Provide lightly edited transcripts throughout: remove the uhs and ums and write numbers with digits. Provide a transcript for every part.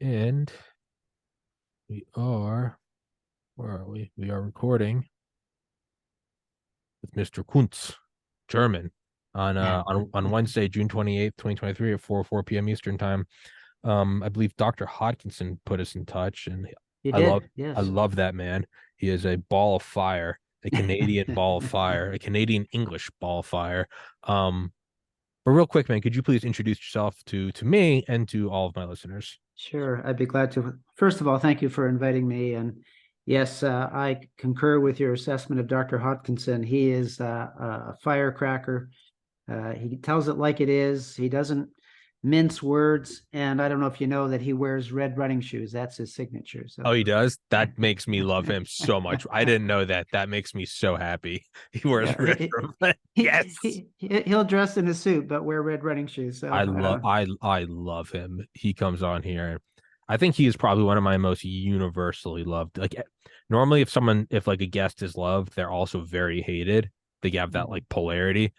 And we are, where are we? We are recording with Mr. Kuntz, German, on Wednesday, June 28th, 2023 at 4 p.m. Eastern time. I believe Dr. Hodkinson put us in touch, and You I love did, I yes. love that man. He is a ball of fire, a Canadian ball of fire, a Canadian English ball of fire. But real quick, man, could you please introduce yourself to me and to all of my listeners? Sure, I'd be glad to. First of all, thank you for inviting me. And yes, I concur with your assessment of Dr. Hodkinson. He is a firecracker. He tells it like it is. He doesn't mince words. And I don't know if you know that he wears red running shoes. That's his signature. Oh, So he does? That makes me love him so much. I didn't know that. That makes me so happy. He wears yeah, red. Yes. he'll dress in a suit, but wear red running shoes. So I love him. He comes on here. I think he is probably one of my most universally loved. Like normally if like a guest is loved, they're also very hated. They have that like polarity.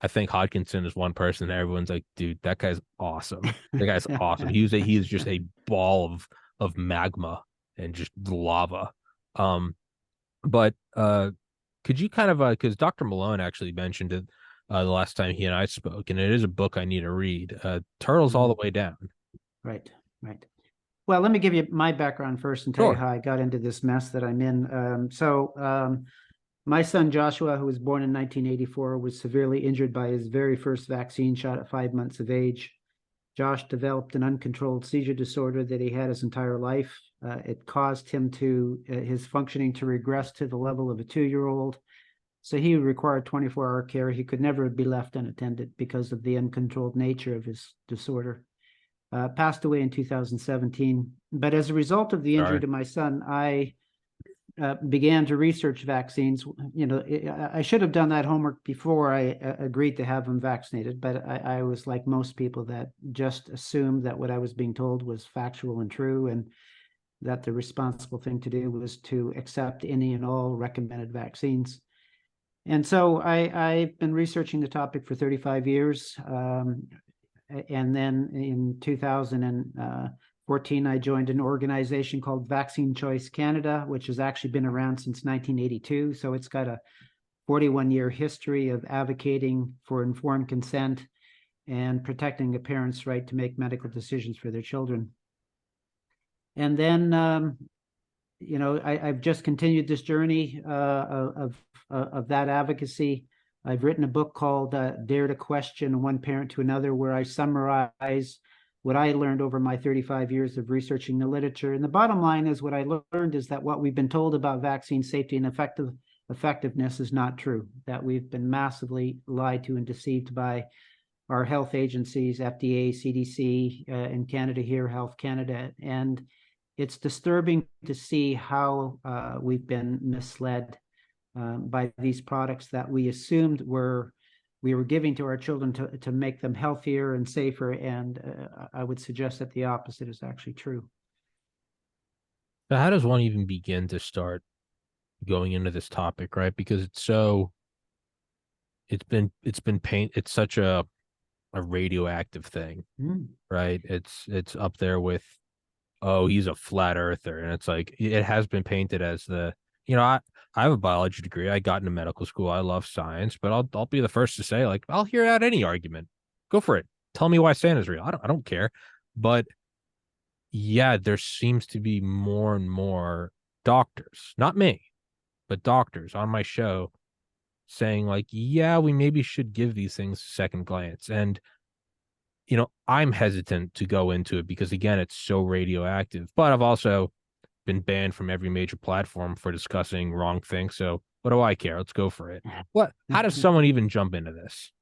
I think Hodkinson is one person that everyone's like, dude, that guy's awesome. The guy's awesome. He is just a ball of magma and just lava. Um, but could you kind of because Dr. Malone actually mentioned it the last time he and I spoke, and it is a book I need to read. Turtles All the Way Down. right, right. Well, let me give you my background first and tell you Sure. how I got into this mess that I'm in. My son Joshua, who was born in 1984, was severely injured by his very first vaccine shot at 5 months of age. Josh developed an uncontrolled seizure disorder that he had his entire life. It caused him to his functioning to regress to the level of a 2-year-old. So he required 24-hour care. He could never be left unattended because of the uncontrolled nature of his disorder. Passed away in 2017. But as a result of the injury Sorry. to my son, I began to research vaccines. You know, I should have done that homework before I agreed to have him vaccinated, but I was like most people that just assumed that what I was being told was factual and true, and that the responsible thing to do was to accept any and all recommended vaccines. And so I've been researching the topic for 35 years. And then in 2014, I joined an organization called Vaccine Choice Canada, which has actually been around since 1982. So it's got a 41-year history of advocating for informed consent and protecting a parent's right to make medical decisions for their children. And then, I've just continued this journey of that advocacy. I've written a book called Dare to Question One Parent to Another, where I summarize what I learned over my 35 years of researching the literature. And the bottom line is what I learned is that what we've been told about vaccine safety and effectiveness is not true, that we've been massively lied to and deceived by our health agencies, FDA, CDC, in Canada here, Health Canada. And it's disturbing to see how we've been misled by these products that we assumed we were giving to our children to make them healthier and safer. And I would suggest that the opposite is actually true. So how does one even begin to start going into this topic, right? Because it's such a radioactive thing, right? It's up there with, oh, he's a flat earther, and it's like it has been painted as I have a biology degree. I got into medical school. I love science, but I'll be the first to say, like, I'll hear out any argument. Go for it. Tell me why Santa's real. I don't care. But yeah, there seems to be more and more doctors, not me, but doctors on my show saying, like, yeah, we maybe should give these things a second glance. And I'm hesitant to go into it because again, it's so radioactive. But I've also been banned from every major platform for discussing wrong things. So what do I care? Let's go for it. How does someone even jump into this?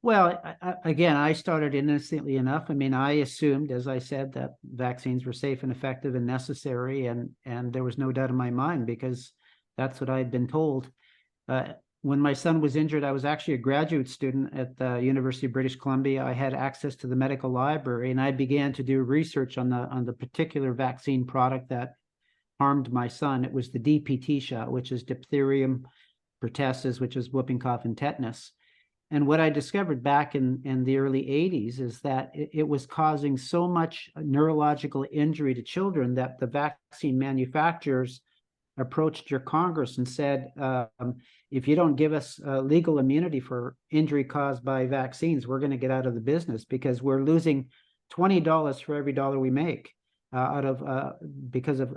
Well, again, I started innocently enough. I mean, I assumed, as I said, that vaccines were safe and effective and necessary, and there was no doubt in my mind because that's what I had been told. When my son was injured, I was actually a graduate student at the University of British Columbia. I had access to the medical library, and I began to do research on the particular vaccine product that harmed my son. It was the DPT shot, which is diphtheria, pertussis, which is whooping cough and tetanus. And what I discovered back in the early 80s is that it was causing so much neurological injury to children that the vaccine manufacturers approached your Congress and said, if you don't give us legal immunity for injury caused by vaccines, we're going to get out of the business, because we're losing $20 for every dollar we make because of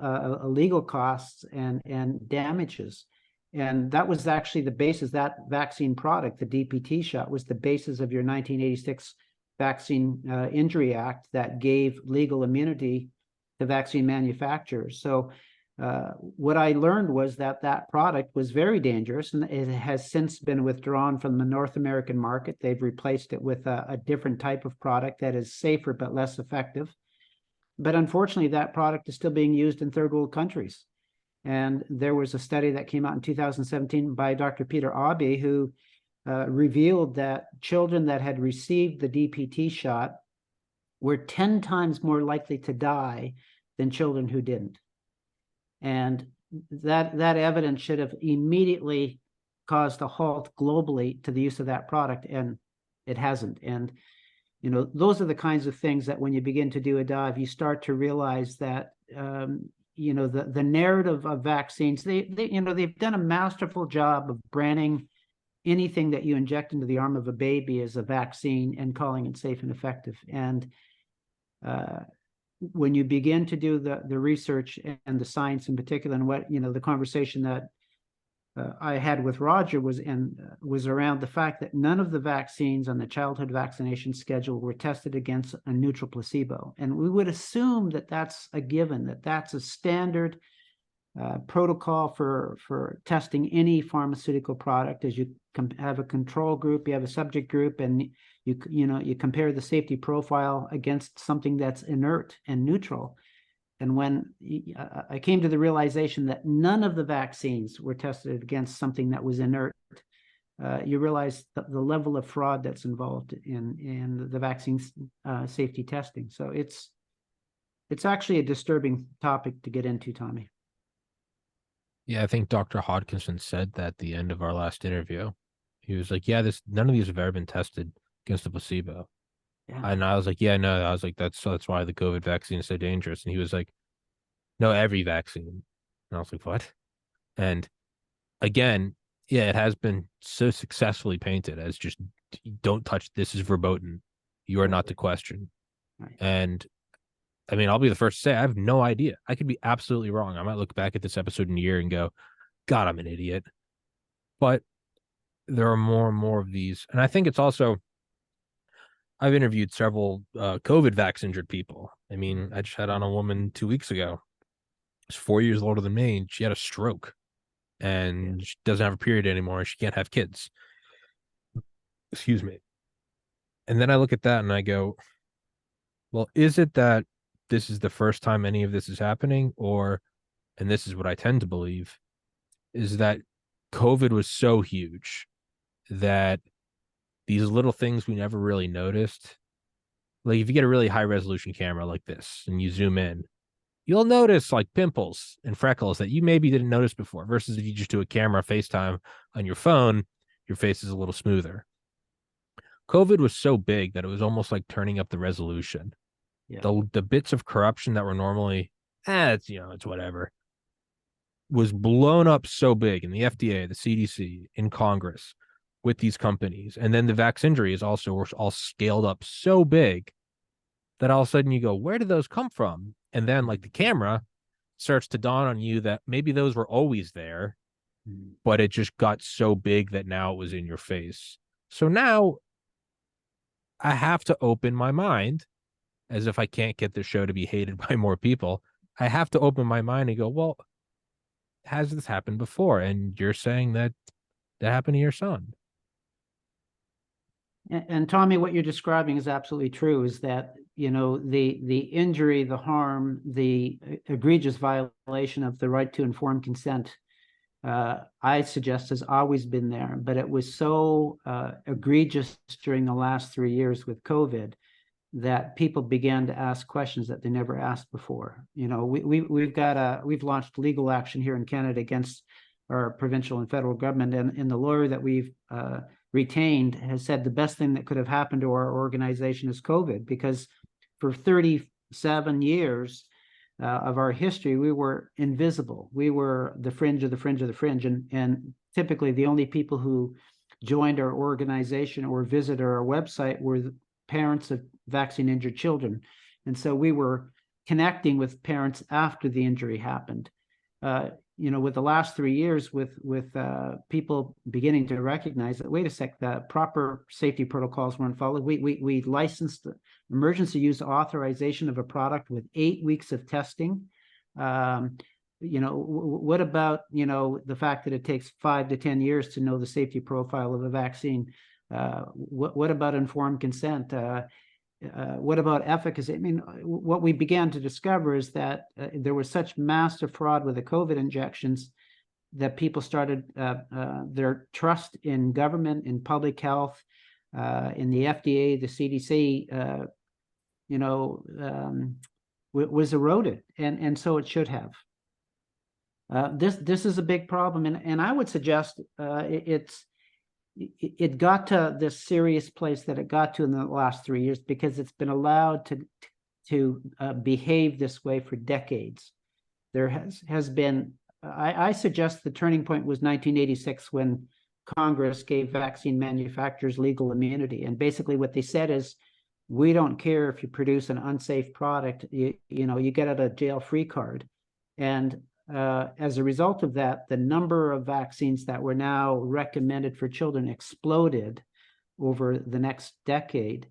legal costs and damages. And that was actually the basis. That vaccine product, the DPT shot, was the basis of your 1986 Vaccine Injury Act that gave legal immunity to vaccine manufacturers. So what I learned was that that product was very dangerous, and it has since been withdrawn from the North American market. They've replaced it with a different type of product that is safer but less effective. But unfortunately, that product is still being used in third world countries. And there was a study that came out in 2017 by Dr. Peter Abe, who revealed that children that had received the DPT shot were 10 times more likely to die than children who didn't. And that evidence should have immediately caused a halt globally to the use of that product, and it hasn't. And you know, those are the kinds of things that when you begin to do a dive, you start to realize that you know, the narrative of vaccines, they've done a masterful job of branding anything that you inject into the arm of a baby as a vaccine and calling it safe and effective. And when you begin to do the research and the science in particular, and what, you know, the conversation that I had with Roger was around the fact that none of the vaccines on the childhood vaccination schedule were tested against a neutral placebo. And we would assume that that's a given, that that's a standard protocol for testing any pharmaceutical product. As you have a control group, you have a subject group, and you compare the safety profile against something that's inert and neutral. And when I came to the realization that none of the vaccines were tested against something that was inert, you realize the level of fraud that's involved in the vaccine safety testing. So it's actually a disturbing topic to get into, Tommy. Yeah, I think Dr. Hodgkinson said that at the end of our last interview. He was like, yeah, none of these have ever been tested against a placebo. Yeah. And I was like, yeah, no. I was like, that's why the COVID vaccine is so dangerous. And he was like, no, every vaccine. And I was like, what? And again, yeah, it has been so successfully painted as just, don't touch, this is verboten. You are not to question. Right. And I mean, I'll be the first to say I have no idea. I could be absolutely wrong. I might look back at this episode in a year and go, God, I'm an idiot. But there are more and more of these. And I think it's also, I've interviewed several COVID vax injured people. I mean, I just had on a woman 2 weeks ago. She's 4 years older than me, and she had a stroke, and she doesn't have a period anymore, and she can't have kids. Excuse me. And then I look at that and I go, well, is it that this is the first time any of this is happening? Or, and this is what I tend to believe, is that COVID was so huge that these little things we never really noticed, like if you get a really high resolution camera like this and you zoom in, you'll notice like pimples and freckles that you maybe didn't notice before, versus if you just do a camera FaceTime on your phone, your face is a little smoother. COVID was so big that it was almost like turning up the resolution. Yeah. The bits of corruption that were normally, it's whatever, was blown up so big in the FDA, the CDC, in Congress, with these companies. And then the vax injuries also were all scaled up so big that all of a sudden you go, where did those come from? And then like the camera starts to dawn on you that maybe those were always there, but it just got so big that now it was in your face. So now I have to open my mind, as if I can't get the show to be hated by more people. I have to open my mind and go, well, has this happened before? And you're saying that happened to your son. And Tommy, what you're describing is absolutely true, is that, the injury, the harm, the egregious violation of the right to informed consent, I suggest has always been there, but it was so egregious during the last 3 years with COVID that people began to ask questions that they never asked before. We've launched legal action here in Canada against our provincial and federal government, and the lawyer that we've retained has said the best thing that could have happened to our organization is COVID, because for 37 years of our history, we were invisible. We were the fringe of the fringe of the fringe. And typically the only people who joined our organization or visited our website were the parents of vaccine injured children. And so we were connecting with parents after the injury happened. With the last 3 years, with people beginning to recognize that, wait a sec, the proper safety protocols weren't followed. We licensed emergency use authorization of a product with 8 weeks of testing. What about, the fact that it takes 5 to 10 years to know the safety profile of a vaccine? What about informed consent? What about efficacy? I mean, what we began to discover is that there was such massive fraud with the COVID injections that people started their trust in government, in public health, in the FDA, the CDC, was eroded, and so it should have. This is a big problem, and I would suggest it got to this serious place that it got to in the last 3 years because it's been allowed to behave this way for decades. There has been, I suggest the turning point was 1986 when Congress gave vaccine manufacturers legal immunity. And basically what they said is, we don't care if you produce an unsafe product, you get out a jail-free card. And as a result of that, the number of vaccines that were now recommended for children exploded over the next decade,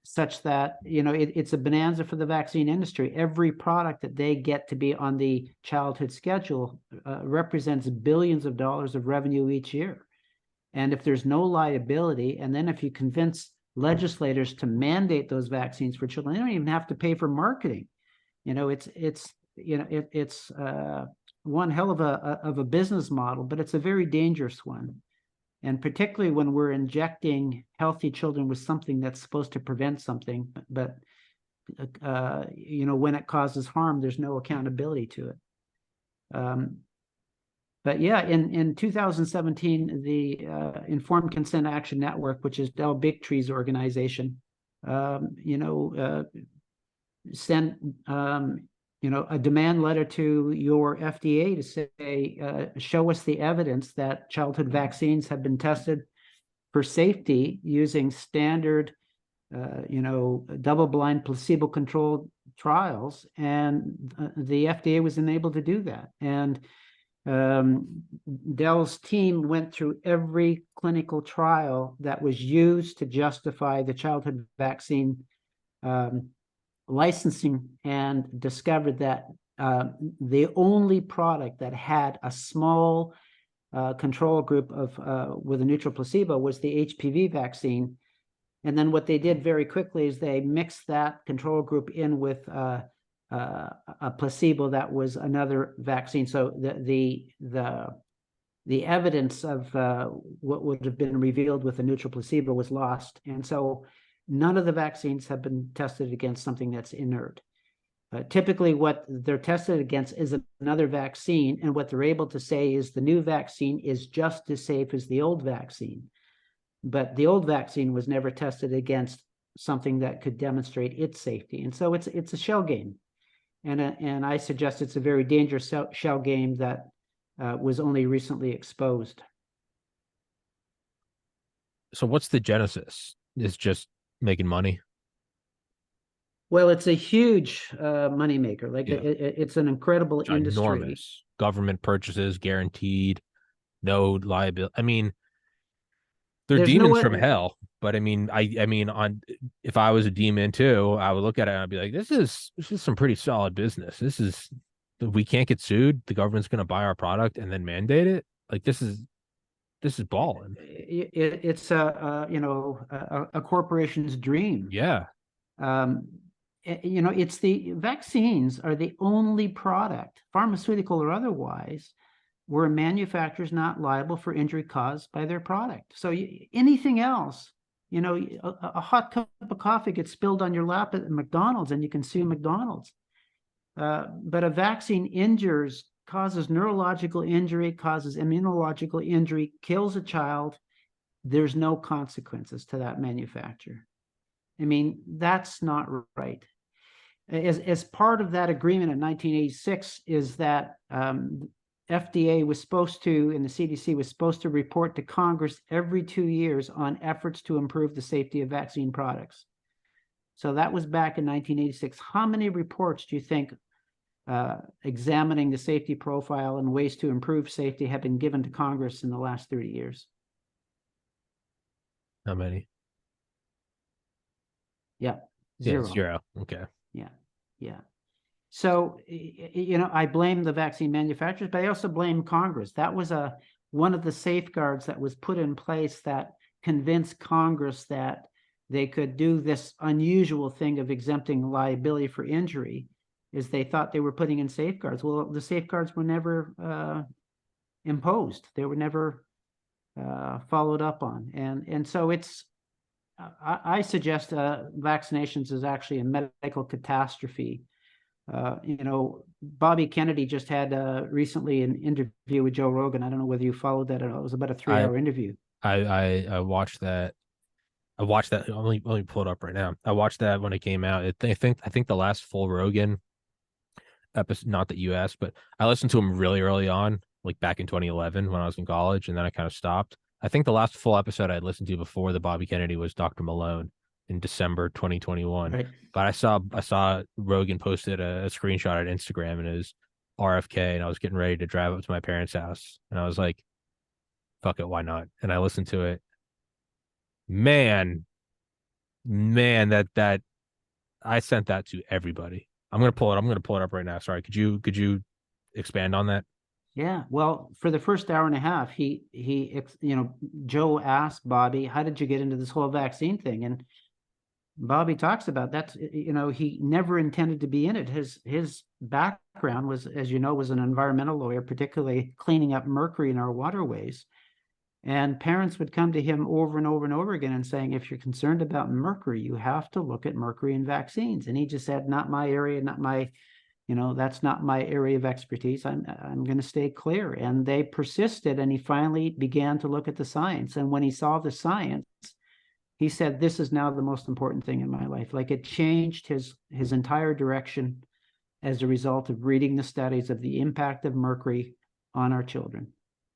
such that, it's a bonanza for the vaccine industry. Every product that they get to be on the childhood schedule represents billions of dollars of revenue each year. And if there's no liability, and then if you convince legislators to mandate those vaccines for children, they don't even have to pay for marketing. It's one hell of a business model, but it's a very dangerous one. And particularly when we're injecting healthy children with something that's supposed to prevent something, but when it causes harm, there's no accountability to it. But yeah, in 2017, the Informed Consent Action Network, which is Del Bigtree's organization, sent a demand letter to your FDA to say, show us the evidence that childhood vaccines have been tested for safety using standard, double-blind, placebo-controlled trials, and the FDA was unable to do that. And Dell's team went through every clinical trial that was used to justify the childhood vaccine licensing, and discovered that the only product that had a small control group of with a neutral placebo was the HPV vaccine. And then what they did very quickly is they mixed that control group in with a placebo that was another vaccine. So the evidence of what would have been revealed with a neutral placebo was lost. And so none of the vaccines have been tested against something that's inert. Typically, what they're tested against is another vaccine, and what they're able to say is the new vaccine is just as safe as the old vaccine. But the old vaccine was never tested against something that could demonstrate its safety. And so it's a shell game. And I suggest it's a very dangerous shell game that was only recently exposed. So what's the genesis? It's just making money? Well, it's a huge moneymaker. Like, it's an incredible industry. Enormous. Government purchases guaranteed, no liability. I mean, they're demons from hell. But I mean, if I was a demon too, I would look at it and I'd be like, this is some pretty solid business. We can't get sued. The government's going to buy our product and then mandate it. Like, this is balling. It's a corporation's dream. Yeah. It's the vaccines are the only product, pharmaceutical or otherwise, where a manufacturer is not liable for injury caused by their product. So anything else, a hot cup of coffee gets spilled on your lap at McDonald's and you can sue McDonald's. But a vaccine causes neurological injury, causes immunological injury, kills a child, there's no consequences to that manufacturer. I mean, that's not right. As part of that agreement in 1986 is that FDA was supposed to, and the CDC was supposed to report to Congress every 2 years on efforts to improve the safety of vaccine products. So that was back in 1986. How many reports do you think examining the safety profile and ways to improve safety have been given to Congress in the last 30 years? How many? Yeah, zero. Yeah, 0. Okay. Yeah. So, I blame the vaccine manufacturers, but I also blame Congress. That was one of the safeguards that was put in place that convinced Congress that they could do this unusual thing of exempting liability for injury, is they thought they were putting in safeguards. Well, the safeguards were never imposed. They were never followed up on. And so I suggest vaccinations is actually a medical catastrophe. Bobby Kennedy just had recently an interview with Joe Rogan. I don't know whether you followed that at all. It was about a 3-hour interview. I watched that. Let me pull it up right now. I watched that when it came out. I think the last full Rogan episode, not that you asked, but I listened to him really early on, like back in 2011 when I was in college, and then I kind of stopped. I think the last full episode I'd listened to before the Bobby Kennedy was Dr. Malone in December 2021. Right. But I saw Rogan posted a screenshot on Instagram, and it was RFK, and I was getting ready to drive up to my parents' house, and I was like, fuck it, why not? And I listened to it. Man, that I sent that to everybody. I'm gonna pull it up right now. Sorry, could you expand on that? Yeah, well, for the first hour and a half, Joe asked Bobby, how did you get into this whole vaccine thing? And Bobby talks about that. He never intended to be in it. His background was, as you know, was an environmental lawyer, particularly cleaning up mercury in our waterways. And parents would come to him over and over and over again and saying, if you're concerned about mercury, you have to look at mercury in vaccines. And he just said, not my area, that's not my area of expertise. I'm going to stay clear. And they persisted, and he finally began to look at the science. And when he saw the science, he said, this is now the most important thing in my life. Like, it changed his entire direction as a result of reading the studies of the impact of mercury on our children.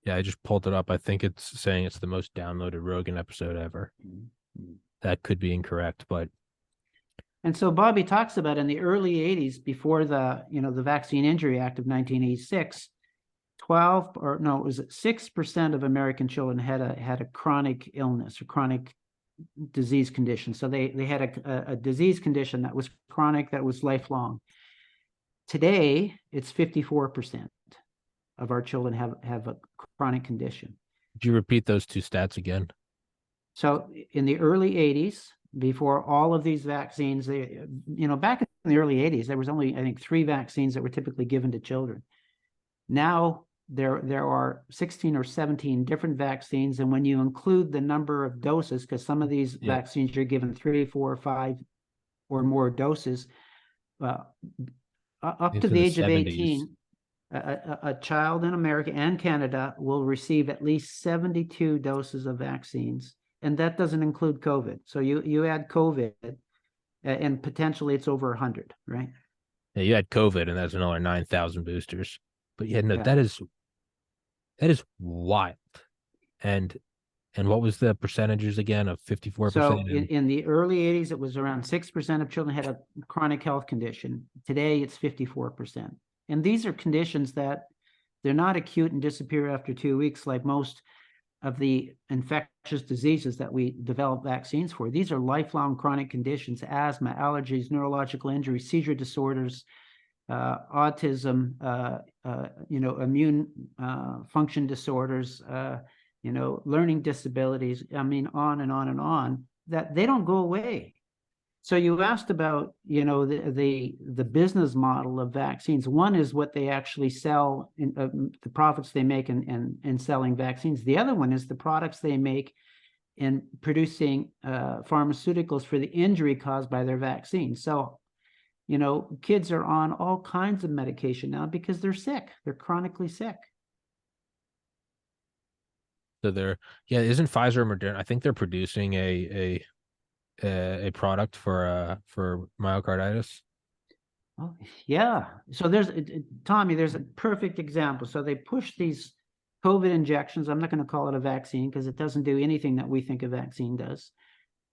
Yeah, I just pulled it up. I think it's saying it's the most downloaded Rogan episode ever. Mm-hmm. That could be incorrect, but. And so Bobby talks about in the early 80s, before the Vaccine Injury Act of 1986, 6% of American children had a chronic illness or chronic disease condition. So they had a disease condition that was chronic, that was lifelong. Today, it's 54% of our children have a chronic condition. Could you repeat those two stats again? So in the early 80s, before all of these vaccines, back in the early 80s, there was only, I think, 3 vaccines that were typically given to children. Now there are 16 or 17 different vaccines, and when you include the number of doses, because some of these vaccines you're given 3, 4, 5 or more doses, up to the age 70s. Of 18, a child in America and Canada will receive at least 72 doses of vaccines. And that doesn't include COVID. So you add COVID, and potentially it's over 100, right? Yeah, you had COVID, and that's another 9,000 boosters. But that is wild. And what was the percentages again of 54%? So in the early 80s, it was around 6% of children had a chronic health condition. Today, it's 54%. And these are conditions that they're not acute and disappear after 2 weeks like most of the infectious diseases that we develop vaccines for. These are lifelong chronic conditions: asthma, allergies, neurological injuries, seizure disorders, autism, immune function disorders, learning disabilities. I mean, on and on and on, that they don't go away. So you asked about, the business model of vaccines. One is what they actually sell, in, the profits they make in selling vaccines. The other one is the products they make in producing pharmaceuticals for the injury caused by their vaccines. So, kids are on all kinds of medication now because they're sick. They're chronically sick. So they're, yeah, isn't Pfizer or Moderna? I think they're producing a product for myocarditis. Oh, yeah. So there's Tommy, there's a perfect example. So they push these COVID injections. I'm not going to call it a vaccine because it doesn't do anything that we think a vaccine does.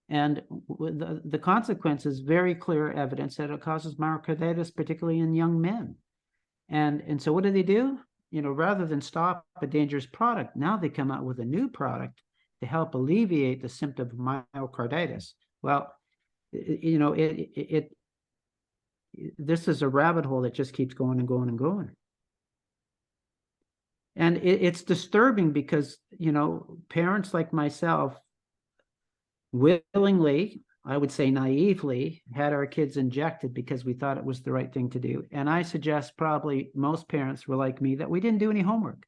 And the consequence is very clear evidence that it causes myocarditis, particularly in young men. And so what do? Rather than stop a dangerous product, now they come out with a new product to help alleviate the symptom of myocarditis. Well, this is a rabbit hole that just keeps going and going and going. And it's disturbing because, parents like myself willingly, I would say naively, had our kids injected because we thought it was the right thing to do. And I suggest probably most parents were like me, that we didn't do any homework.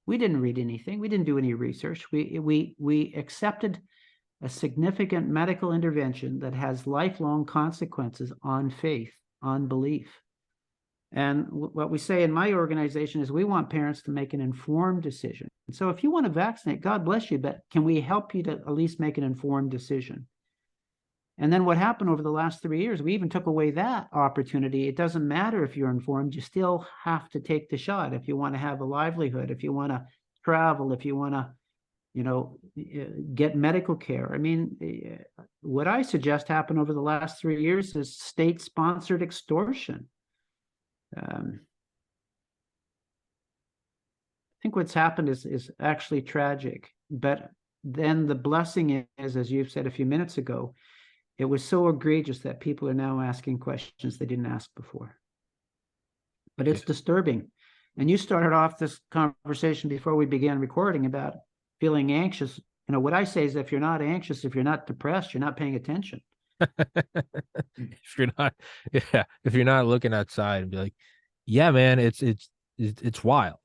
We didn't read anything. We didn't do any research. We accepted a significant medical intervention that has lifelong consequences on faith, on belief. And what we say in my organization is we want parents to make an informed decision. So if you want to vaccinate, God bless you, but can we help you to at least make an informed decision? And then what happened over the last 3 years, we even took away that opportunity. It doesn't matter if you're informed, you still have to take the shot if you want to have a livelihood, if you want to travel, if you want to, get medical care. I mean, what I suggest happened over the last 3 years is state-sponsored extortion. I think what's happened is actually tragic, but then the blessing is, as you've said a few minutes ago, it was so egregious that people are now asking questions they didn't ask before. But it's disturbing. And you started off this conversation before we began recording about feeling anxious. What I say is, if you're not anxious, if you're not depressed, you're not paying attention. If you're not looking outside and be like, yeah, man, it's wild.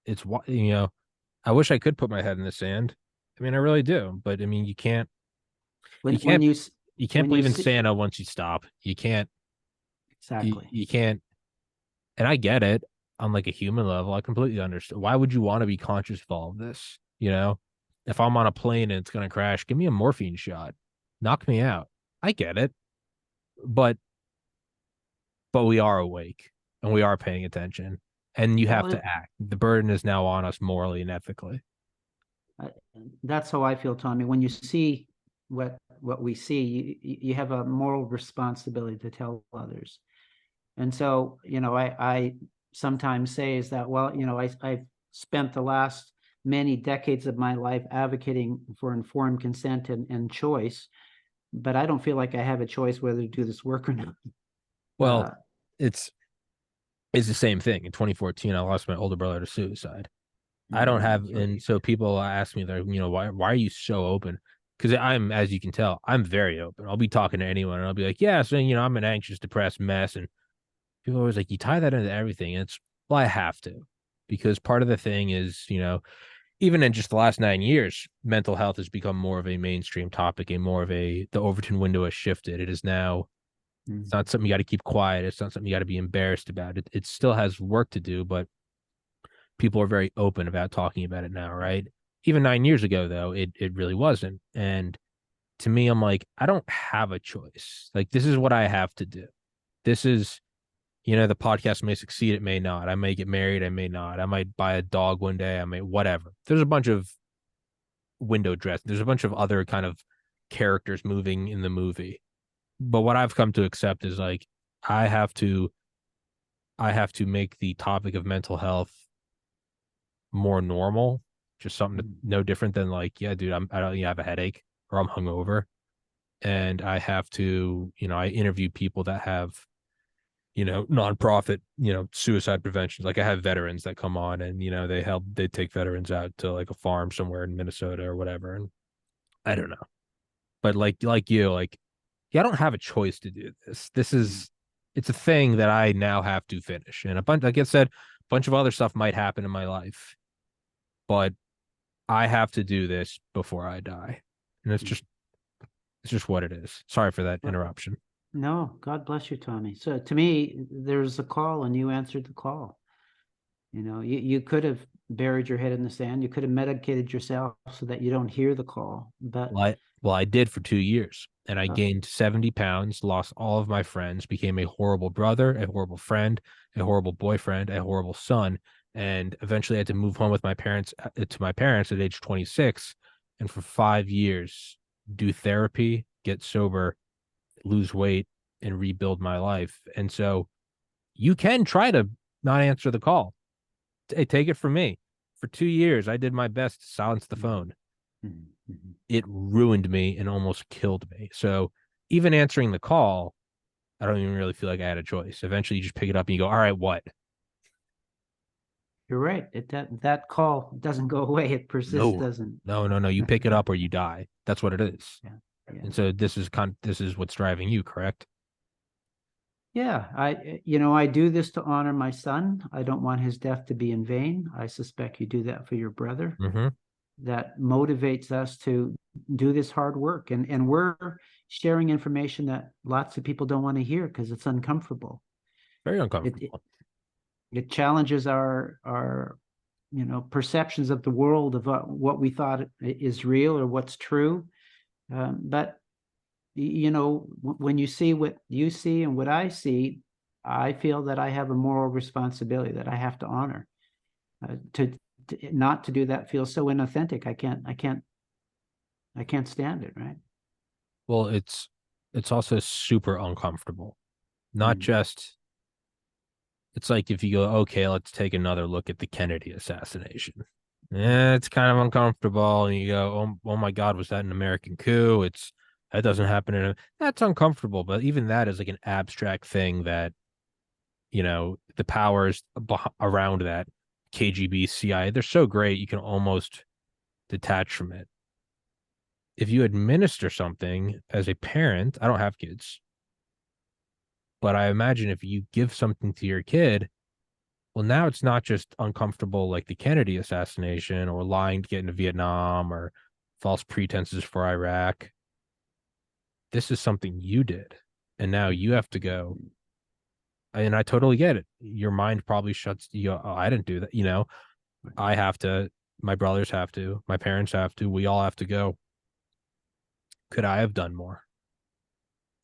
I wish I could put my head in the sand. I mean, I really do, but I mean, you can't believe in Santa once you stop. You can't. Exactly. You can't. And I get it on like a human level. I completely understand. Why would you want to be conscious of all of this? If I'm on a plane and it's going to crash, give me a morphine shot. Knock me out. I get it. But we are awake and we are paying attention, and you have to act. The burden is now on us morally and ethically. That's how I feel, Tommy. When you see what we see, you have a moral responsibility to tell others. And so, I sometimes say is that, well, I've spent the last many decades of my life advocating for informed consent and choice, but I don't feel like I have a choice whether to do this work or not. Well, it's the same thing. In 2014, I lost my older brother to suicide. I don't have, and so people ask me, they're, why are you so open? Because I'm, as you can tell, I'm very open. I'll be talking to anyone and I'll be like, yeah, so, I'm an anxious, depressed mess. And people are always like, you tie that into everything. And it's, well, I have to, because part of the thing is, even in just the last 9 years, mental health has become more of a mainstream topic, the Overton window has shifted. It is now, it's not something you got to keep quiet. It's not something you got to be embarrassed about. It still has work to do, but people are very open about talking about it now, right? Even 9 years ago, though, it really wasn't. And to me, I'm like, I don't have a choice. Like, this is what I have to do. This is, the podcast may succeed, it may not. I may get married, I may not. I might buy a dog one day, I may, whatever. There's a bunch of window dress. There's a bunch of other kind of characters moving in the movie. But what I've come to accept is like, I have to make the topic of mental health more normal, just something no different than like, yeah, dude, I don't have a headache or I'm hungover. And I have to, I interview people that have, nonprofit, suicide prevention. Like I have veterans that come on and, they take veterans out to like a farm somewhere in Minnesota or whatever. And I don't know. But like you, like, yeah, I don't have a choice to do this. It's a thing that I now have to finish. And a bunch, like I said, a bunch of other stuff might happen in my life, but I have to do this before I die. And it's just what it is. Sorry for that interruption. No, God bless you, Tommy. So to me, there's a call and you answered the call. You know, you could have buried your head in the sand. You could have medicated yourself so that you don't hear the call. But I did for 2 years, and I uh, gained 70 pounds, lost all of my friends, became a horrible brother, a horrible friend, a horrible boyfriend, a horrible son, and eventually I had to move home with my parents at age 26, and for 5 years do therapy, get sober, lose weight, and rebuild my life. And so you can try to not answer the call. Hey, take it from me. For 2 years, I did my best to silence the phone. It ruined me and almost killed me. So even answering the call, I don't even really feel like I had a choice. Eventually, you just pick it up and you go, all right, what? you're right. That call doesn't go away. It persists, No, doesn't. no. You pick it up or you die. That's what it is. Yeah. Yeah. And so this is what's driving you, correct? Yeah, I do this to honor my son. I don't want his death to be in vain. I suspect you do that for your brother. Mm-hmm. That motivates us to do this hard work. And we're sharing information that lots of people don't want to hear because it's uncomfortable. Very It, it uncomfortable. it challenges our perceptions of the world, of what we thought is real or what's true. But when you see what you see and what I see, I feel that I have a moral responsibility that I have to honor. To not to do that feels so inauthentic. I can't stand it, right? Well, it's also super uncomfortable. Not Mm. just it's like if you go, okay, let's take another look at the Kennedy assassination. Yeah, it's kind of uncomfortable. And you go, oh my God, was that an American coup? That doesn't happen that's uncomfortable. But even that is like an abstract thing that, the powers around that, KGB, CIA, they're so great you can almost detach from it. If you administer something as a parent, I don't have kids, but I imagine if you give something to your kid, well, now it's not just uncomfortable like the Kennedy assassination or lying to get into Vietnam or false pretenses for Iraq. This is something you did. And now you have to go. And I totally get it. Your mind probably shuts you. Oh, I didn't do that. I have to, my brothers have to, my parents have to, we all have to go. Could I have done more?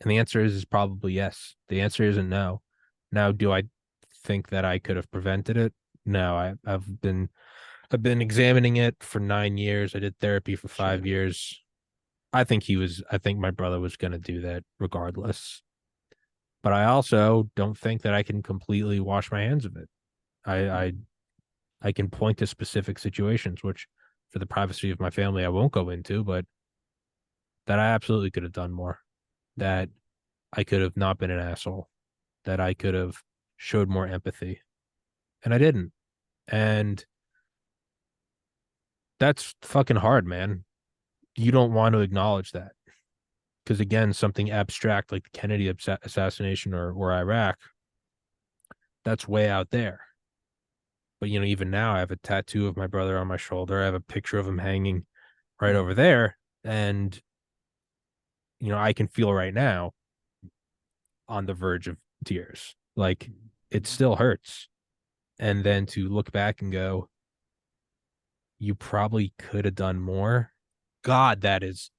And the answer is probably yes. The answer isn't no. Now, do I think that I could have prevented it? No, I've been examining it for 9 years. I did therapy for 5 years. I think my brother was going to do that regardless. But I also don't think that I can completely wash my hands of it. I I can point to specific situations, which for the privacy of my family, I won't go into, but that I absolutely could have done more. That I could have not been an asshole. That I could have showed more empathy. And I didn't. And that's fucking hard, man. You don't want to acknowledge that. Because again, something abstract like the Kennedy assassination or Iraq, that's way out there. But even now, I have a tattoo of my brother on my shoulder. I have a picture of him hanging right over there, and I can feel right now on the verge of tears. Like it still hurts, and then to look back and go, you probably could have done more. God, that's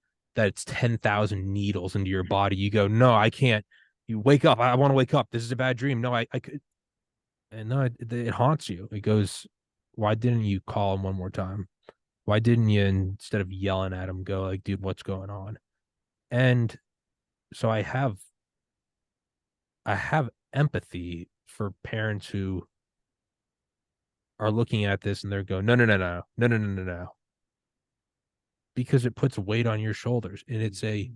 10,000 needles into your body. You go, no, I can't. You wake up. I want to wake up. This is a bad dream. No, I could. And no, it haunts you. It goes, why didn't you call him one more time? Why didn't you, instead of yelling at him, go like, dude, what's going on? And so I have empathy for parents who are looking at this and they're going, no, because it puts weight on your shoulders. And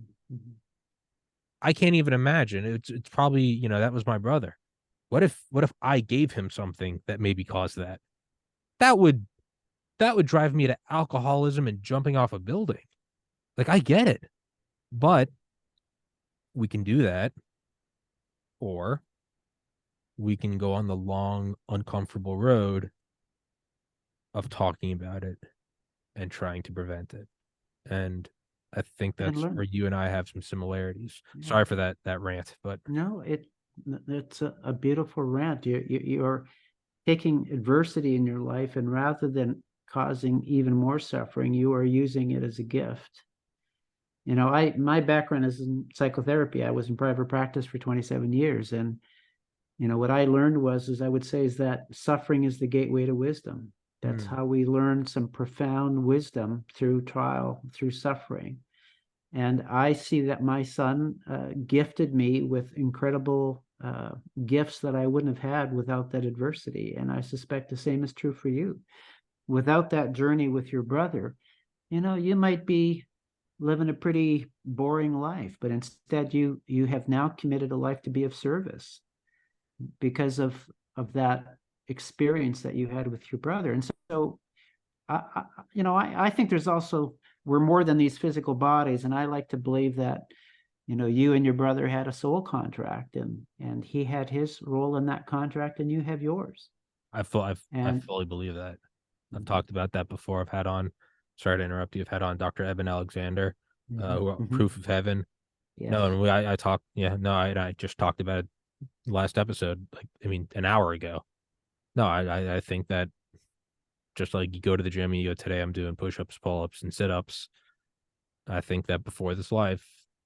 I can't even imagine. It's probably, that was my brother. What if I gave him something that maybe caused that? That would drive me to alcoholism and jumping off a building. Like I get it, but we can do that, or we can go on the long, uncomfortable road of talking about it and trying to prevent it. And I think that's where you and I have some similarities. Yeah. Sorry for that rant, but no, it's a beautiful rant. taking adversity in your life, and rather than causing even more suffering, you are using it as a gift. My background is in psychotherapy. I was in private practice for 27 years. And, what I learned is that suffering is the gateway to wisdom. That's how we learn some profound wisdom, through trial, through suffering. And I see that my son gifted me with incredible gifts that I wouldn't have had without that adversity. And I suspect the same is true for you. Without that journey with your brother, you might be living a pretty boring life, but instead you have now committed a life to be of service because of that experience that you had with your brother. And so I think there's also, we're more than these physical bodies, and I like to believe that you and your brother had a soul contract, and he had his role in that contract, and you have yours. I fully believe that. I've talked about that before. I've had on, sorry to interrupt you, I've had on Dr. Eben Alexander, Proof of Heaven. Yes. No, and I talked, I just talked about it last episode, an hour ago. No, I think that just like you go to the gym and you go, today I'm doing push-ups, pull-ups, and sit-ups. I think that before this life,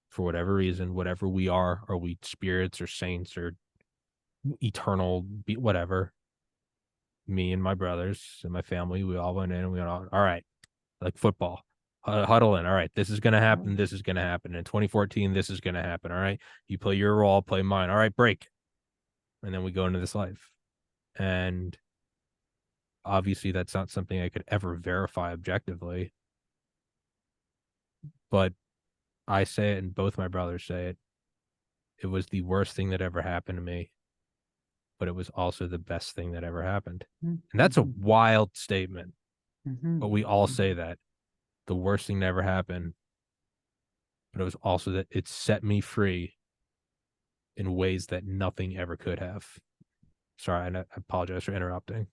for whatever reason, whatever we are we spirits or saints or eternal, whatever, me and my brothers and my family, we all went in and we went, all right, like football, huddle in. All right, this is going to happen. This is going to happen. In 2014, this is going to happen. All right, you play your role, I'll play mine. All right, break. And then we go into this life. And obviously that's not something I could ever verify objectively. But I say it, and both my brothers say it. It was the worst thing that ever happened to me, but it was also the best thing that ever happened. And that's a wild statement. But we all say that. The worst thing that ever happened, but it was also that it set me free in ways that nothing ever could have. Sorry, I apologize for interrupting.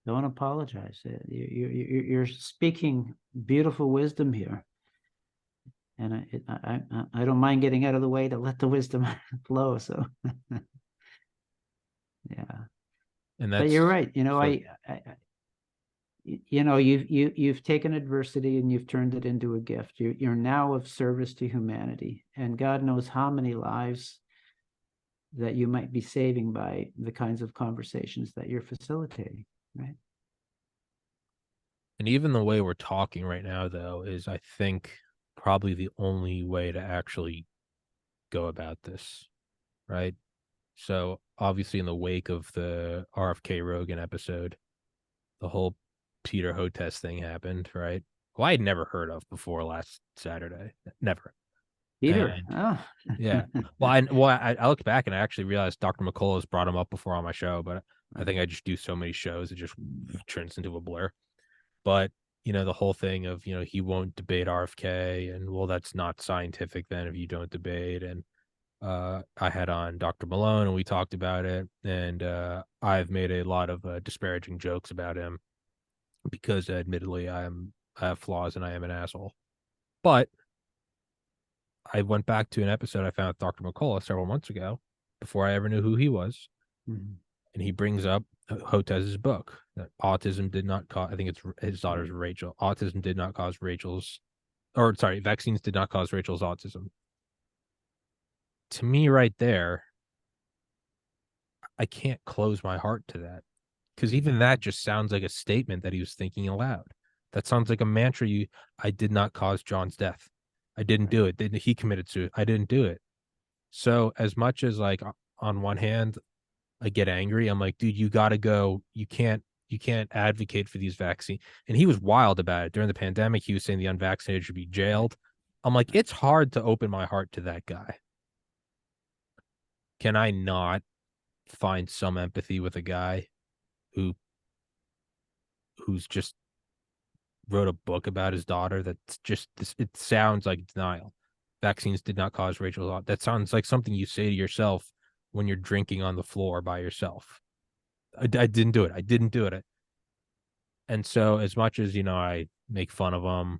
Don't apologize. You're speaking beautiful wisdom here, and I don't mind getting out of the way to let the wisdom flow. So, yeah. And that's, but you're right. You've taken adversity and you've turned it into a gift. You're now of service to humanity, and God knows how many lives that you might be saving by the kinds of conversations that you're facilitating, right? And even the way we're talking right now, though, is, I think, probably the only way to actually go about this, right? So obviously in the wake of the RFK Rogan episode, the whole Peter Hotez thing happened, right? Well, I had never heard of before last Saturday. Never. Peter. Yeah. Well, I looked back and I actually realized Dr. McCullough has brought him up before on my show, but I think I just do so many shows, it just turns into a blur. But, the whole thing of, he won't debate RFK, and, well, that's not scientific then if you don't debate. And I had on Dr. Malone and we talked about it. And I've made a lot of disparaging jokes about him because admittedly I have flaws and I am an asshole. But I went back to an episode I found with Dr. McCullough several months ago before I ever knew who he was. And he brings up Hotez's book that autism did not cause, I think it's his daughter's Rachel. Autism did not cause vaccines did not cause Rachel's autism. To me, right there, I can't close my heart to that, because even that just sounds like a statement that he was thinking aloud. That sounds like a mantra. I did not cause John's death. I didn't do it. He committed suicide. I didn't do it. So as much as, like, on one hand, I get angry, I'm like, dude, you got to go. You can't advocate for these vaccines. And he was wild about it. During the pandemic, he was saying the unvaccinated should be jailed. I'm like, it's hard to open my heart to that guy. Can I not find some empathy with a guy who's just wrote a book about his daughter that's just this? It sounds like denial. Vaccines did not cause Rachel's. That sounds like something you say to yourself when you're drinking on the floor by yourself. I didn't do it. I didn't do it. And so as much as, I make fun of him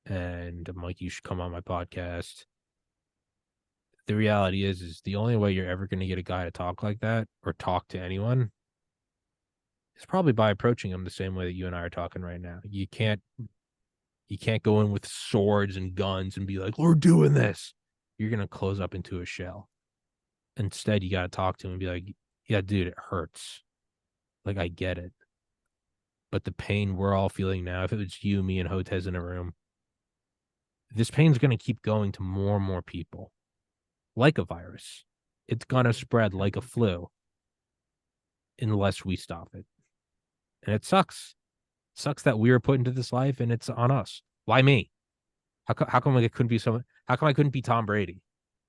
and I'm like, you should come on my podcast, the reality is the only way you're ever going to get a guy to talk like that or talk to anyone It's probably by approaching them the same way that you and I are talking right now. You can't go in with swords and guns and be like, we're doing this. You're gonna close up into a shell. Instead, you gotta talk to him and be like, yeah, dude, it hurts. Like, I get it. But the pain we're all feeling now, if it was you, me, and Hotez in a room, this pain's gonna keep going to more and more people. Like a virus. It's gonna spread like a flu unless we stop it. And it sucks. It sucks that we were put into this life and it's on us. Why me? How come I couldn't be someone? How come I couldn't be Tom Brady?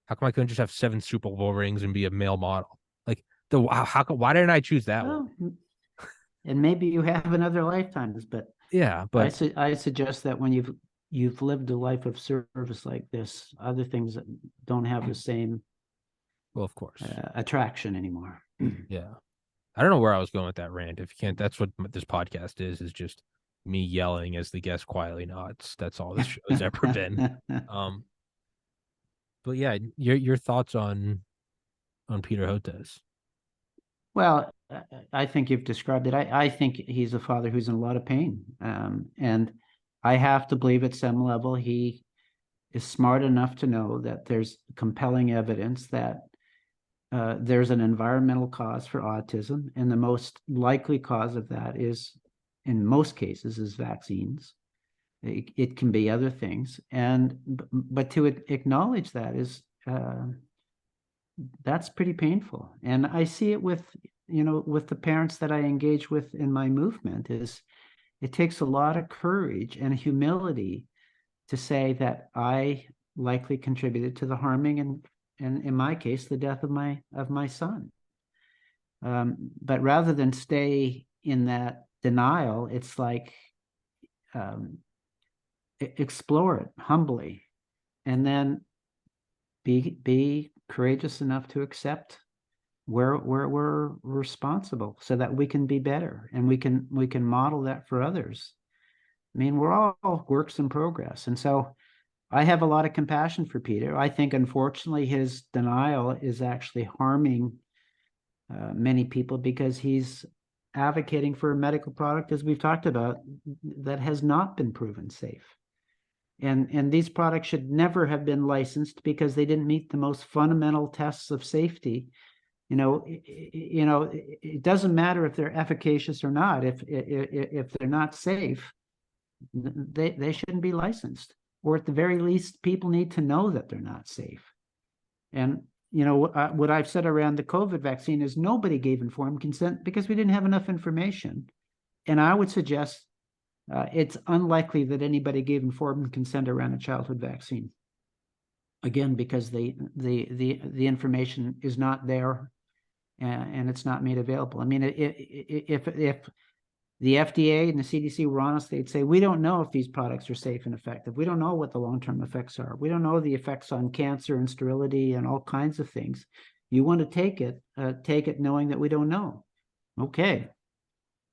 How come I couldn't just have 7 Super Bowl rings and be a male model? Like why didn't I choose that one? And maybe you have in other lifetimes, but yeah, but I suggest that when you've lived a life of service like this, other things that don't have the same well, of course, attraction anymore. Yeah. I don't know where I was going with that rant. If you can't, that's what this podcast is just me yelling as the guest quietly nods. That's all this show has ever been. But yeah, your thoughts on Peter Hotez? Well, I think you've described it. I think he's a father who's in a lot of pain. And I have to believe at some level he is smart enough to know that there's compelling evidence that there's an environmental cause for autism. And the most likely cause of that is, in most cases, is vaccines. It can be other things. But to acknowledge that is, that's pretty painful. And I see it with the parents that I engage with in my movement. Is it takes a lot of courage and humility to say that I likely contributed to the harming and in my case the death of my son. But rather than stay in that denial, it's like explore it humbly, and then be courageous enough to accept where we're responsible, so that we can be better and we can model that for others. I mean, we're all works in progress, and so I have a lot of compassion for Peter. I think, unfortunately, his denial is actually harming many people, because he's advocating for a medical product, as we've talked about, that has not been proven safe. And these products should never have been licensed because they didn't meet the most fundamental tests of safety. It doesn't matter if they're efficacious or not. If they're not safe, they shouldn't be licensed. Or at the very least, people need to know that they're not safe. And what I've said around the COVID vaccine is nobody gave informed consent because we didn't have enough information. And I would suggest it's unlikely that anybody gave informed consent around a childhood vaccine. Again, because the information is not there, and it's not made available. I mean, if the FDA and the CDC were honest, they'd say, we don't know if these products are safe and effective. We don't know what the long-term effects are. We don't know the effects on cancer and sterility and all kinds of things. You want to take it knowing that we don't know. Okay.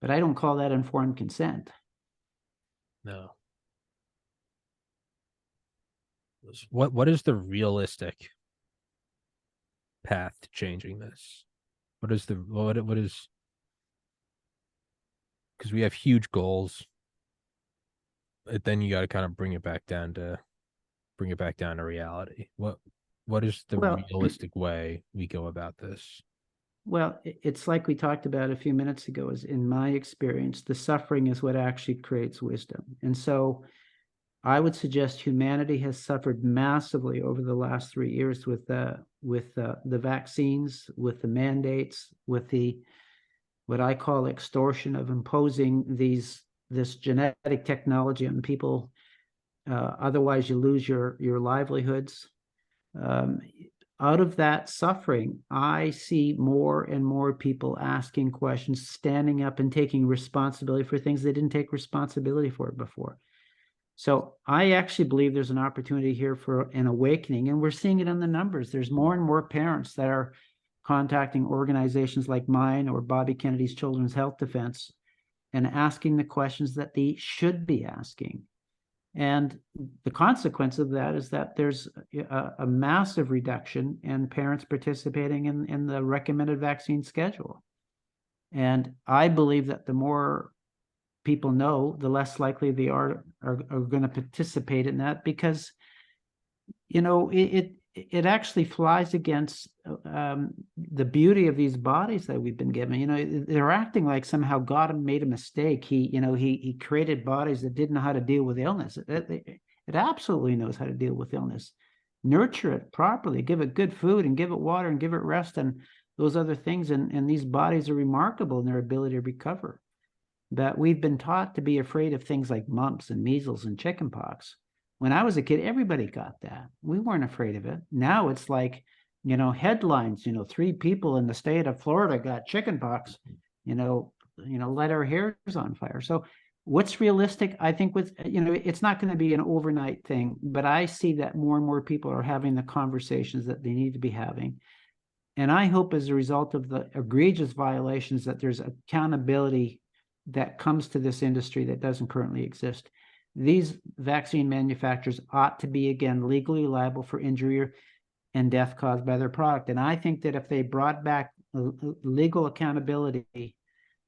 But I don't call that informed consent. No. What is the realistic path to changing this? What is because we have huge goals. Then you got to kind of bring it back down to reality. What is the realistic way we go about this? Well, it's like we talked about a few minutes ago, is in my experience, the suffering is what actually creates wisdom. And so I would suggest humanity has suffered massively over the last 3 years with the vaccines, with the mandates, with what I call extortion of imposing this genetic technology on people. Otherwise, you lose your livelihoods. Out of that suffering, I see more and more people asking questions, standing up and taking responsibility for things they didn't take responsibility for before. So I actually believe there's an opportunity here for an awakening, and we're seeing it in the numbers. There's more and more parents that are contacting organizations like mine or Bobby Kennedy's Children's Health Defense and asking the questions that they should be asking. And the consequence of that is that there's a massive reduction in parents participating in the recommended vaccine schedule. And I believe that the more people know, the less likely they are going to participate in that, because it actually flies against the beauty of these bodies that we've been given. They're acting like somehow God made a mistake. He created bodies that didn't know how to deal with illness. It absolutely knows how to deal with illness. Nurture it properly, give it good food and give it water and give it rest and those other things. And these bodies are remarkable in their ability to recover. But we've been taught to be afraid of things like mumps and measles and chickenpox. When I was a kid, everybody got that. We weren't afraid of it. Now it's like, headlines, 3 people in the state of Florida got chickenpox, let our hairs on fire. So what's realistic? I think it's not going to be an overnight thing, but I see that more and more people are having the conversations that they need to be having. And I hope as a result of the egregious violations that there's accountability that comes to this industry that doesn't currently exist. These vaccine manufacturers ought to be, again, legally liable for injury and death caused by their product. And I think that if they brought back legal accountability,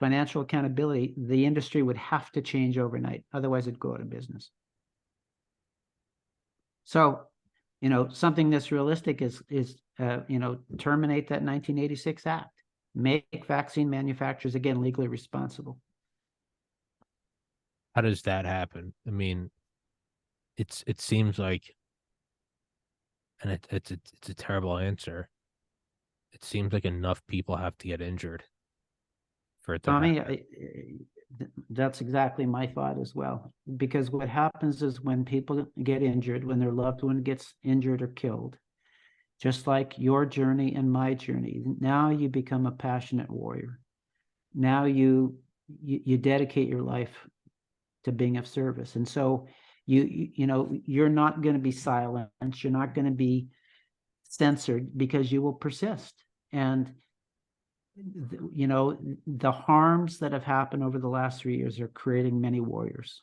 financial accountability, the industry would have to change overnight. Otherwise, it'd go out of business. So, something that's realistic is terminate that 1986 Act. Make vaccine manufacturers, again, legally responsible. How does that happen? I mean, it seems like, and it's a terrible answer. It seems like enough people have to get injured for it to happen. That's exactly my thought as well. Because what happens is when people get injured, when their loved one gets injured or killed, just like your journey and my journey, now you become a passionate warrior. Now you dedicate your life to being of service. And so you're not going to be silenced. You're not going to be censored, because you will persist. And the harms that have happened over the last 3 years are creating many warriors.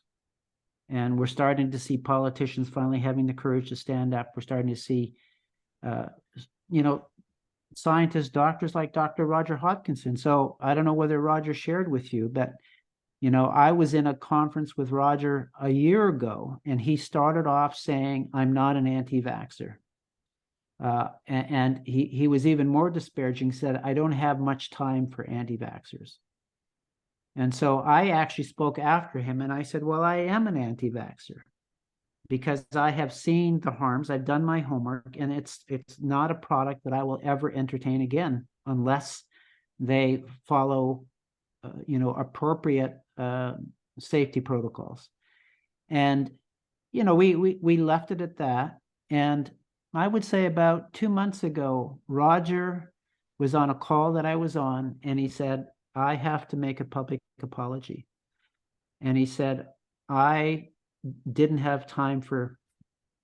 And we're starting to see politicians finally having the courage to stand up. We're starting to see scientists, doctors like Dr. Roger Hodgkinson. So I don't know whether Roger shared with you, but I was in a conference with Roger a year ago, and he started off saying, I'm not an anti-vaxxer. And he was even more disparaging, said, I don't have much time for anti-vaxxers. And so I actually spoke after him, and I said, well, I am an anti-vaxxer because I have seen the harms. I've done my homework, and it's not a product that I will ever entertain again unless they follow appropriate safety protocols. And we left it at that. And I would say about 2 months ago, Roger was on a call that I was on, and he said, I have to make a public apology. And he said, I didn't have time for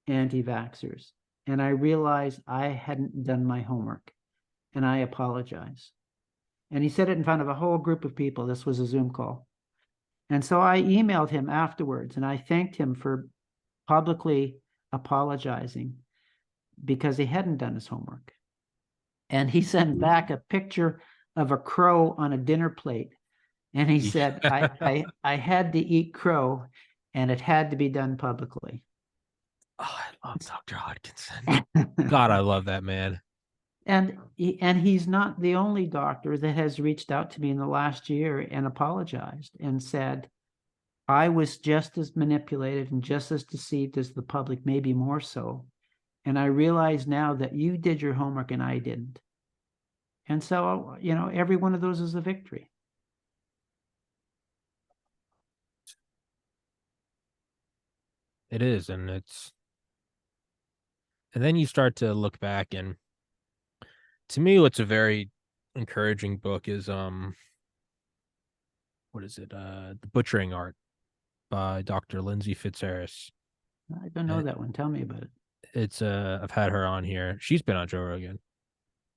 anti-vaxxers, and I realized I hadn't done my homework, and I apologize. And he said it in front of a whole group of people. This was a Zoom call. And so I emailed him afterwards, and I thanked him for publicly apologizing because he hadn't done his homework. And he sent back a picture of a crow on a dinner plate. And he said, I had to eat crow, and it had to be done publicly. Oh, I love Dr. Hodgkinson. God, I love that man. And he's not the only doctor that has reached out to me in the last year and apologized and said, I was just as manipulated and just as deceived as the public, maybe more so. And I realize now that you did your homework and I didn't. And so, every one of those is a victory. It is. And then you start to look back, and to me, what's a very encouraging book is what is it? The Butchering Art by Dr. Lindsay Fitzharris. I don't know that one. Tell me about it. It's I've had her on here. She's been on Joe Rogan.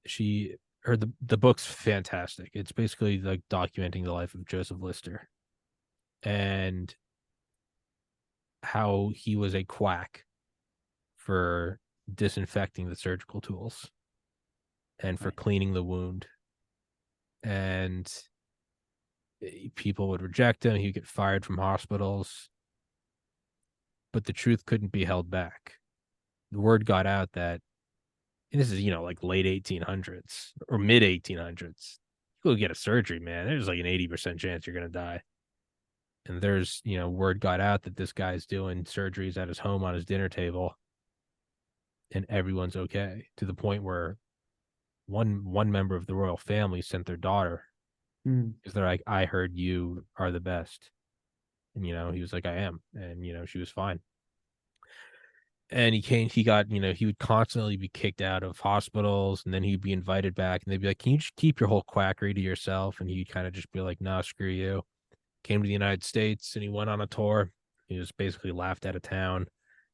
The book's fantastic. It's basically like documenting the life of Joseph Lister and how he was a quack for disinfecting the surgical tools and for cleaning the wound. And People would reject him. He'd get fired from hospitals. But the truth couldn't be held back. The word got out that, and this is, like late 1800s or mid 1800s. You go get a surgery, man. There's like an 80% chance you're going to die. And there's, word got out that this guy's doing surgeries at his home on his dinner table, and everyone's okay, to the point where one member of the royal family sent their daughter because they're like, I heard you are the best. And, he was like, I am. And, she was fine. And he got, he would constantly be kicked out of hospitals, and then he'd be invited back, and they'd be like, can you just keep your whole quackery to yourself? And he'd kind of just be like, nah, screw you. Came to the United States, and he went on a tour. He was basically laughed out of town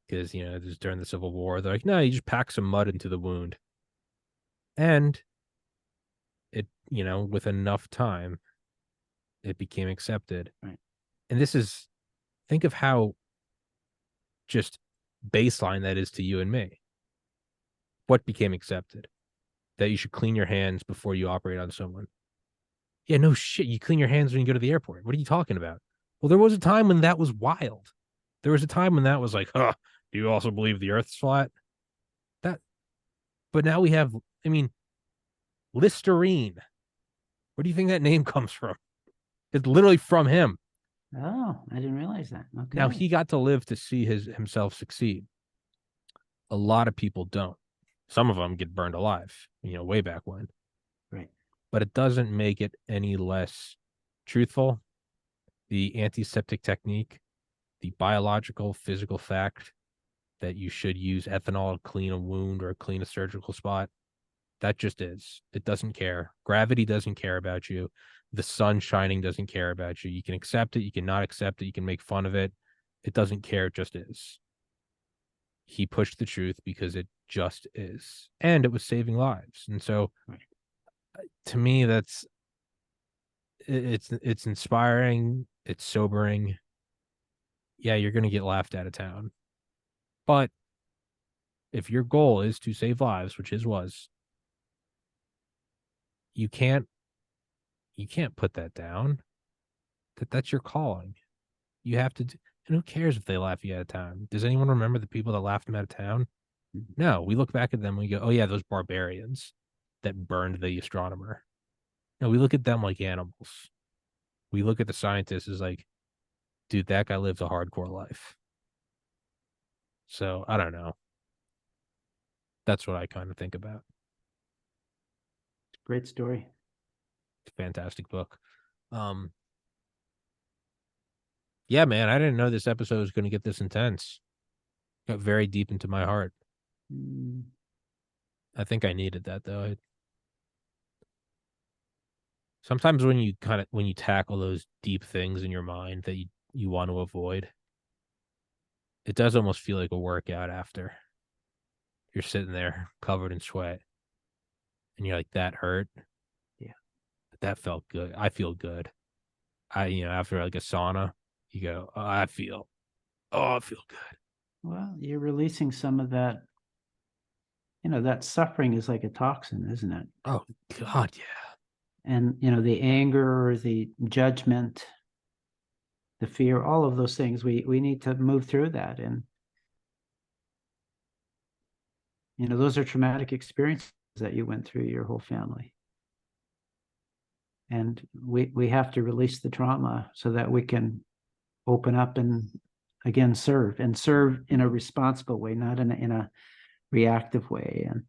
because, this was during the Civil War. They're like, no, you just pack some mud into the wound. And it, with enough time, it became accepted. Right. And think of how just baseline that is to you and me. What became accepted? That you should clean your hands before you operate on someone. Yeah, no shit. You clean your hands when you go to the airport. What are you talking about? Well, there was a time when that was wild. There was a time when that was like, do you also believe the earth's flat? But now we have, Listerine. Where do you think that name comes from? It's literally from him. Oh, I didn't realize that. Okay. Now he got to live to see himself succeed. A lot of people don't. Some of them get burned alive, way back when. Right. But it doesn't make it any less truthful. The antiseptic technique, the biological, physical fact that you should use ethanol to clean a wound or clean a surgical spot, that just is. It doesn't care. Gravity doesn't care about you. The sun shining doesn't care about you. You can accept it. You can not accept it. You can make fun of it. It doesn't care. It just is. He pushed the truth because it just is. And it was saving lives. And so, to me, it's inspiring. It's sobering. Yeah, you're going to get laughed out of town. But if your goal is to save lives, which his was, you can't put that down. That's your calling. You have to and who cares if they laugh you out of town? Does anyone remember the people that laughed him out of town? No, we look back at them and we go, oh yeah, those barbarians that burned the astronomer. No, we look at them like animals. We look at the scientists as like, dude, that guy lives a hardcore life. So I don't know. That's what I kind of think about. Great story. Fantastic book. Yeah, man, I didn't know this episode was going to get this intense. Got very deep into my heart. I think I needed that though. Sometimes when you tackle those deep things in your mind that you want to avoid, it does almost feel like a workout after. You're sitting there covered in sweat and you're like, that hurt. Yeah. But that felt good. I feel good. After like a sauna, you go, I feel good. Well, you're releasing some of that, that suffering is like a toxin, isn't it? Oh, God, yeah. And, the anger, the judgment, the fear, all of those things, we need to move through that. And, those are traumatic experiences that you went through, your whole family. And we have to release the trauma so that we can open up and again serve in a responsible way, not in a reactive way. And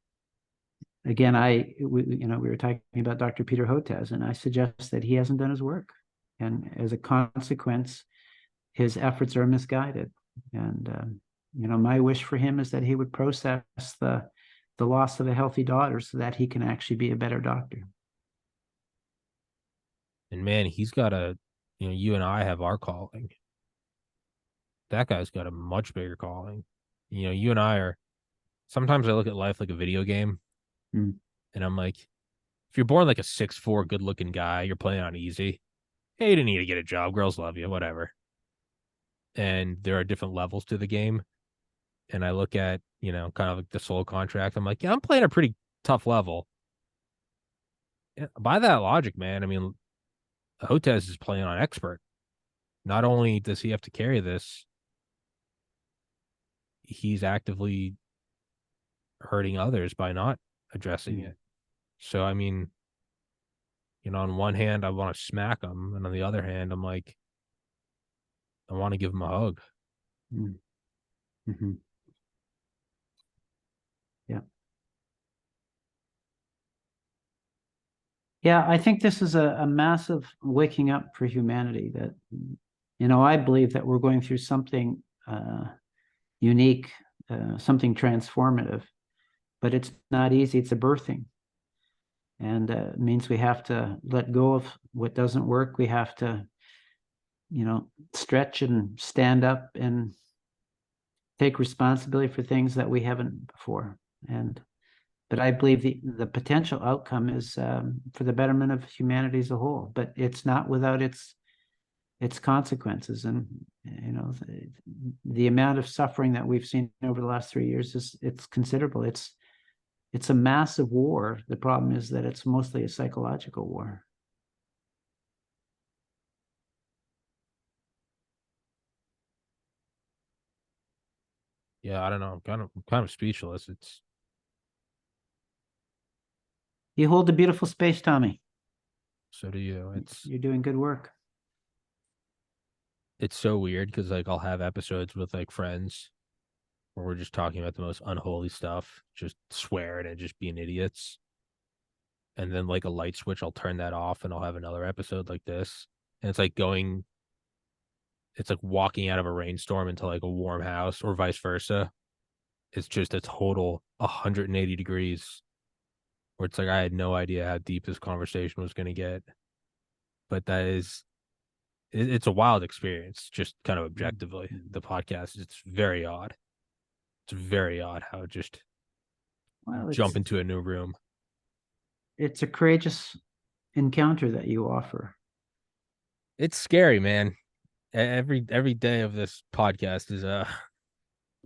again, we were talking about Dr. Peter Hotez, and I suggest that he hasn't done his work, and as a consequence, his efforts are misguided. And my wish for him is that he would process the loss of a healthy daughter so that he can actually be a better doctor. And man, he's got you and I have our calling. That guy's got a much bigger calling. You and I are, sometimes I look at life like a video game. And I'm like, if you're born like a 6'4" good looking guy, you're playing on easy. Hey, you didn't need to get a job. Girls love you, whatever. And there are different levels to the game. And I look at, kind of like the soul contract. I'm like, yeah, I'm playing a pretty tough level. Yeah, by that logic, man, Hotez is playing on expert. Not only does he have to carry this, he's actively hurting others by not addressing it. So, I mean, on one hand, I want to smack him, and on the other hand, I'm like, I want to give him a hug. Mm-hmm. Yeah. Yeah, I think this is a massive waking up for humanity that, I believe that we're going through something unique, something transformative, but it's not easy. It's a birthing. And it means we have to let go of what doesn't work. We have to, stretch and stand up and take responsibility for things that we haven't before. But I believe the potential outcome is for the betterment of humanity as a whole. But it's not without its consequences. And the amount of suffering that we've seen over the last 3 years it's considerable. It's a massive war. The problem is that it's mostly a psychological war. Yeah, I don't know. I'm kind of speechless. You hold a beautiful space, Tommy. So do you. You're doing good work. It's so weird because like I'll have episodes with like friends where we're just talking about the most unholy stuff, just swearing and just being idiots. And then like a light switch, I'll turn that off and I'll have another episode like this. And it's like walking out of a rainstorm into like a warm house or vice versa. It's just a total 180 degrees where it's like I had no idea how deep this conversation was going to get. But it's a wild experience, just kind of objectively. The podcast, it's very odd. It's very odd how it just jump into a new room. It's a courageous encounter that you offer. It's scary, man. Every day of this podcast is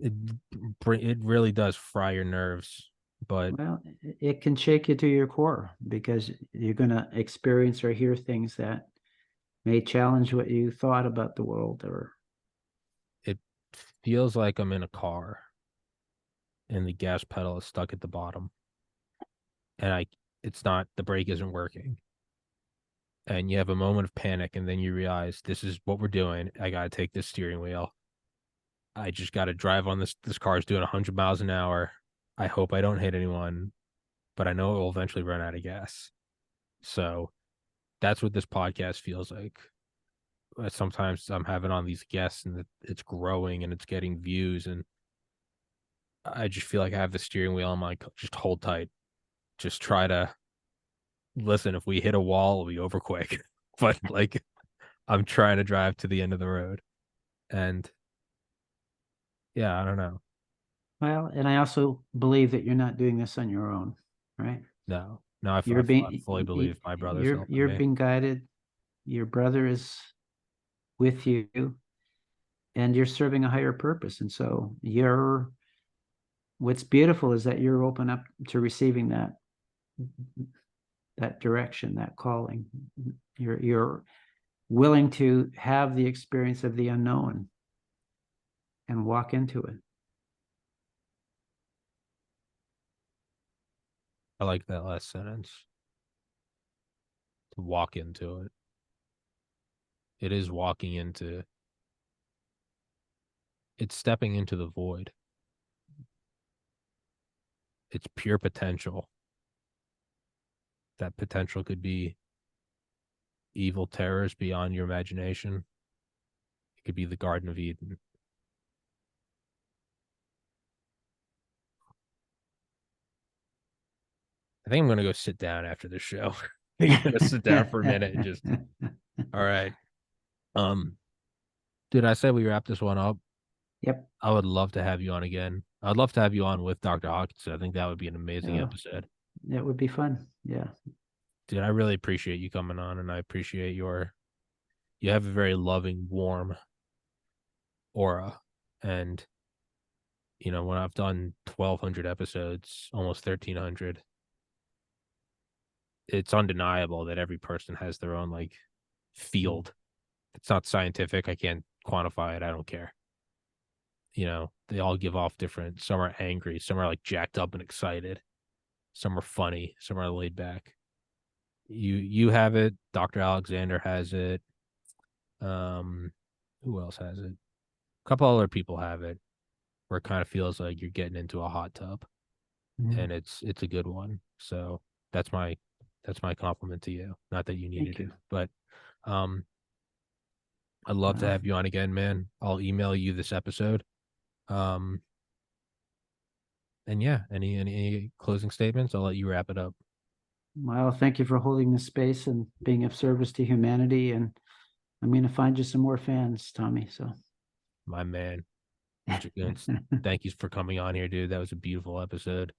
it it really does fry your nerves. But it can shake you to your core because you're going to experience or hear things that may challenge what you thought about the world. Or it feels like I'm in a car and the gas pedal is stuck at the bottom, and it's not, the brake isn't working, and you have a moment of panic, and then you realize this is what we're doing. I gotta take this steering wheel. I just gotta drive on this car's doing 100 miles an hour. I hope I don't hit anyone, but I know it will eventually run out of gas. So that's what this podcast feels like. Sometimes I'm having on these guests and it's growing and it's getting views, and I just feel like I have the steering wheel. I'm like, just hold tight. Just try to listen. If we hit a wall, it'll be over quick. But like, I'm trying to drive to the end of the road. And yeah, I don't know. Well, and I also believe that you're not doing this on your own, right? No, I fully believe my brother's helping you're me. being guided. Your brother is with you, and you're serving a higher purpose. And so what's beautiful is that you're open up to receiving that direction, that calling. You're willing to have the experience of the unknown and walk into it. I like that last sentence. To walk into it. It is walking into, it's stepping into the void. It's pure potential. That potential could be evil terrors beyond your imagination. It could be the Garden of Eden. I think I'm gonna go sit down after this show. I'm gonna sit down for a minute and just all right. Did I say we wrap this one up? Yep. I would love to have you on again. I'd love to have you on with Dr. Hawkinson. I think that would be an amazing episode. That would be fun. Yeah. Dude, I really appreciate you coming on, and I appreciate you have a very loving, warm aura. And when I've done 1,200 episodes, almost 1,300, it's undeniable that every person has their own like field. It's not scientific. I can't quantify it. I don't care. You know, they all give off different. Some are angry. Some are like jacked up and excited. Some are funny. Some are laid back. You have it. Dr. Alexander has it. Who else has it? A couple other people have it, where it kind of feels like you're getting into a hot tub, and it's a good one. So that's my compliment to you. Not that you needed it, but I'd love to have you on again, man. I'll email you this episode. And yeah, any closing statements? I'll let you wrap it up. Well, thank you for holding this space and being of service to humanity. And I'm going to find you some more fans, Tommy. So, my man, Mr. Kuntz, thank you for coming on here, dude. That was a beautiful episode.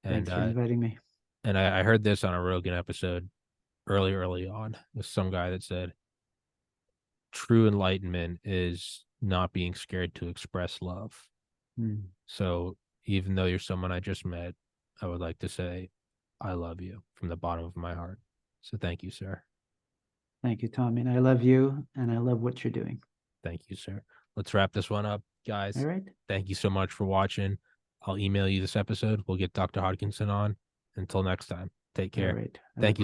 And thanks for inviting me. And I heard this on a Rogan episode early on with some guy that said, true enlightenment is not being scared to express love. So even though you're someone I just met, I would like to say, I love you from the bottom of my heart. So thank you, sir. Thank you, Tommy. And I love you, and I love what you're doing. Thank you, sir. Let's wrap this one up, guys. All right. Thank you so much for watching. I'll email you this episode. We'll get Dr. Hodgkinson on. Until next time, take care. All right. Thank you so